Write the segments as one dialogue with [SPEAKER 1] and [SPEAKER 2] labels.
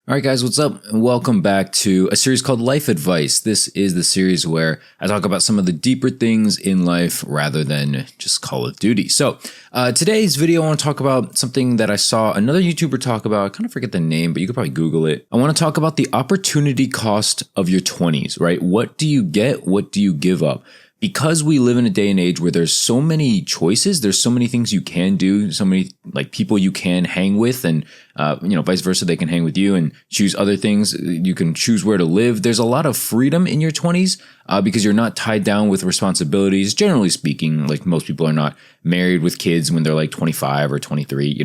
[SPEAKER 1] All right, guys, what's up? And welcome back to a series called Life Advice. This is the series where I talk about some of the deeper things in life rather than just Call of Duty. So today's video, I want to talk about something that I saw another YouTuber talk about. I kind of forget the name, but you could probably Google it. I want to talk about the opportunity cost of your 20s, right? What do you get? What do you give up? Because we live in a day and age where there's so many choices, there's so many things you can do, so many like people you can hang with, and vice versa, they can hang with you and choose other things. You can choose where to live. There's a lot of freedom in your 20s because you're not tied down with responsibilities. Generally speaking, like most people are not married with kids when they're like 25 or 23.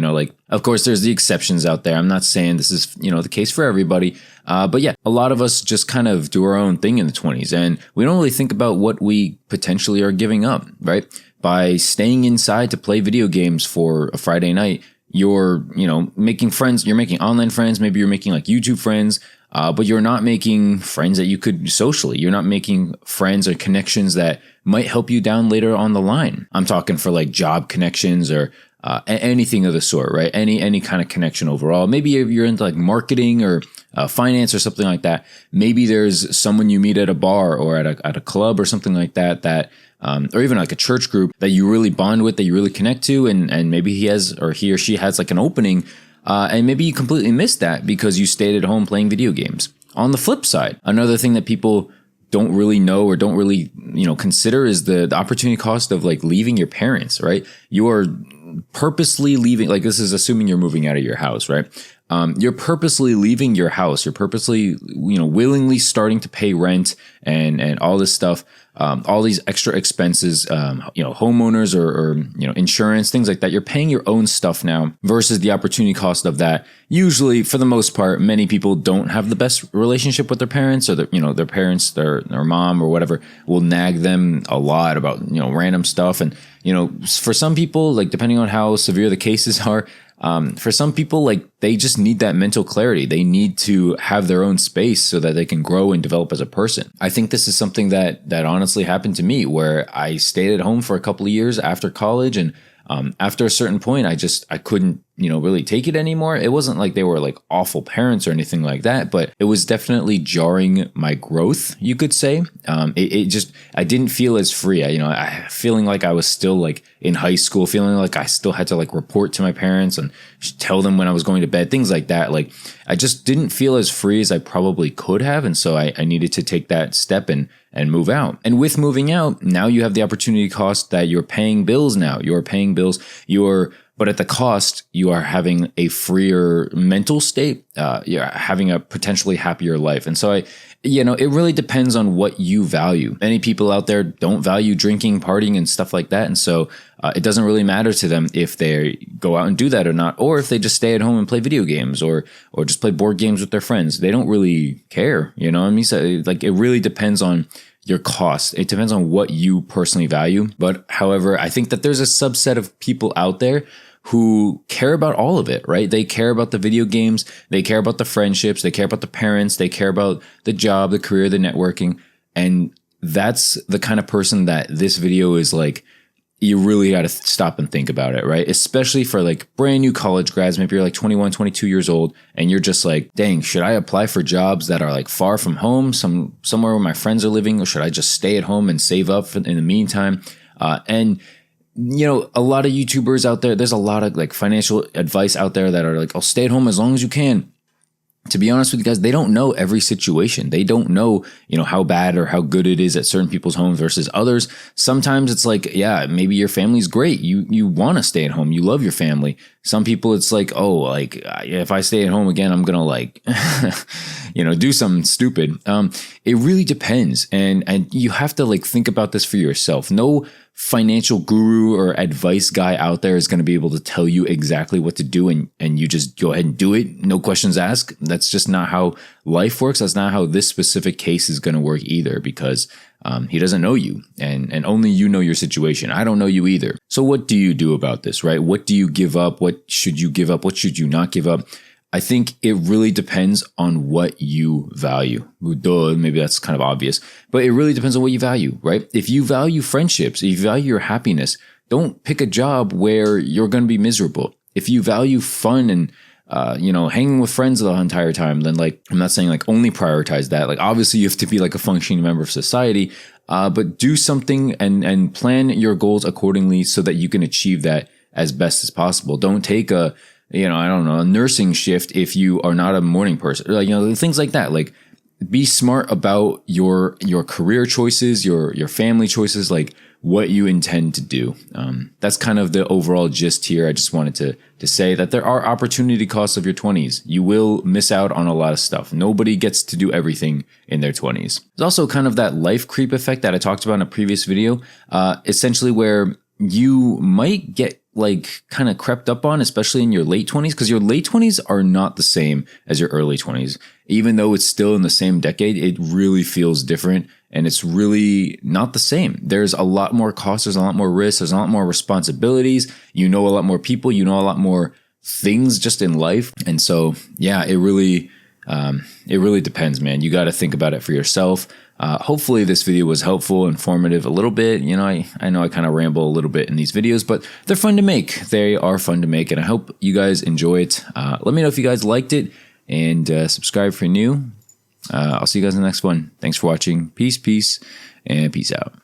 [SPEAKER 1] Of course, there's the exceptions out there. I'm not saying this is the case for everybody. But yeah, a lot of us just kind of do our own thing in the 20s, and we don't really think about what we potentially are giving up, right? By staying inside to play video games for a Friday night, you're, making friends, you're making online friends, maybe you're making like YouTube friends, but you're not making friends that you could socially. You're not making friends or connections that might help you down later on the line. I'm talking for like job connections or anything of the sort, right? Any kind of connection overall. Maybe if you're into like marketing or finance or something like that, maybe there's someone you meet at a bar or at a club or something like that, or even like a church group that you really bond with, that you really connect to, and maybe he or she has like an opening, and maybe you completely missed that because you stayed at home playing video games. On the flip side, another thing that people don't really know or don't really consider is the opportunity cost of like leaving your parents, right? You are purposely leaving, like this is assuming you're moving out of your house, right? You're purposely leaving your house. You're purposely, willingly starting to pay rent and all this stuff, all these extra expenses, homeowners or insurance, things like that. You're paying your own stuff now versus the opportunity cost of that. Usually, for the most part, many people don't have the best relationship with their parents, or their parents, their mom or whatever will nag them a lot about, random stuff. And, for some people, like depending on how severe the cases are, for some people, like they just need that mental clarity. They need to have their own space so that they can grow and develop as a person. I think this is something that honestly happened to me, where I stayed at home for a couple of years after college, and after a certain point, I couldn't, really take it anymore. It wasn't like they were like awful parents or anything like that, but it was definitely jarring my growth, you could say. I didn't feel as free. I feeling like I was still like in high school, feeling like I still had to like report to my parents and tell them when I was going to bed, things like that. Like I just didn't feel as free as I probably could have. And so I needed to take that step and move out. And with moving out, now you have the opportunity cost that you're paying bills now. You're paying bills. But at the cost, you are having a freer mental state. You're having a potentially happier life. And so it really depends on what you value. Many people out there don't value drinking, partying, and stuff like that. And so it doesn't really matter to them if they go out and do that or not, or if they just stay at home and play video games or just play board games with their friends. They don't really care. You know what I mean? So like it really depends on your cost. It depends on what you personally value. But however, I think that there's a subset of people out there who care about all of it, right? They care about the video games, they care about the friendships, they care about the parents, they care about the job, the career, the networking. And that's the kind of person that this video is like, you really got to stop and think about it, right? Especially for like brand new college grads. Maybe you're like 21, 22 years old and you're just like, dang, should I apply for jobs that are like far from home, somewhere where my friends are living, or should I just stay at home and save up in the meantime? A lot of YouTubers out there, there's a lot of like financial advice out there that are like, oh, stay at home as long as you can. To be honest with you guys, they don't know every situation. They don't know, how bad or how good it is at certain people's homes versus others. Sometimes it's like, yeah, maybe your family's great. You want to stay at home. You love your family. Some people, it's like, oh, like if I stay at home again, I'm going to like, do something stupid. It really depends. And you have to like think about this for yourself. No financial guru or advice guy out there is going to be able to tell you exactly what to do and you just go ahead and do it. No questions asked. That's just not how life works. That's not how this specific case is going to work either, because he doesn't know you and only you know your situation. I don't know you either. So what do you do about this, right? What do you give up? What should you give up? What should you not give up? I think it really depends on what you value. Duh, maybe that's kind of obvious, but it really depends on what you value, right? If you value friendships, if you value your happiness, don't pick a job where you're going to be miserable. If you value fun and hanging with friends the entire time, then like, I'm not saying like only prioritize that. Like, obviously you have to be like a functioning member of society, but do something and plan your goals accordingly so that you can achieve that as best as possible. Don't take a nursing shift if you are not a morning person, like, things like that. Like, be smart about your career choices, your family choices, like what you intend to do. That's kind of the overall gist here. I just wanted to say that there are opportunity costs of your 20s. You will miss out on a lot of stuff. Nobody gets to do everything in their 20s. There's also kind of that life creep effect that I talked about in a previous video, essentially where you might get like kind of crept up on, especially in your late 20s, because your late 20s are not the same as your early 20s. Even though it's still in the same decade, it really feels different and it's really not the same. There's a lot more costs, there's a lot more risks, there's a lot more responsibilities. You know a lot more people, you know a lot more things just in life. And so, yeah, it really depends, man. You got to think about it for yourself. Hopefully this video was helpful, informative a little bit. I know I kind of ramble a little bit in these videos, but they're fun to make. They are fun to make, and I hope you guys enjoy it. Let me know if you guys liked it, and subscribe if you're new. I'll see you guys in the next one. Thanks for watching. Peace, and peace out.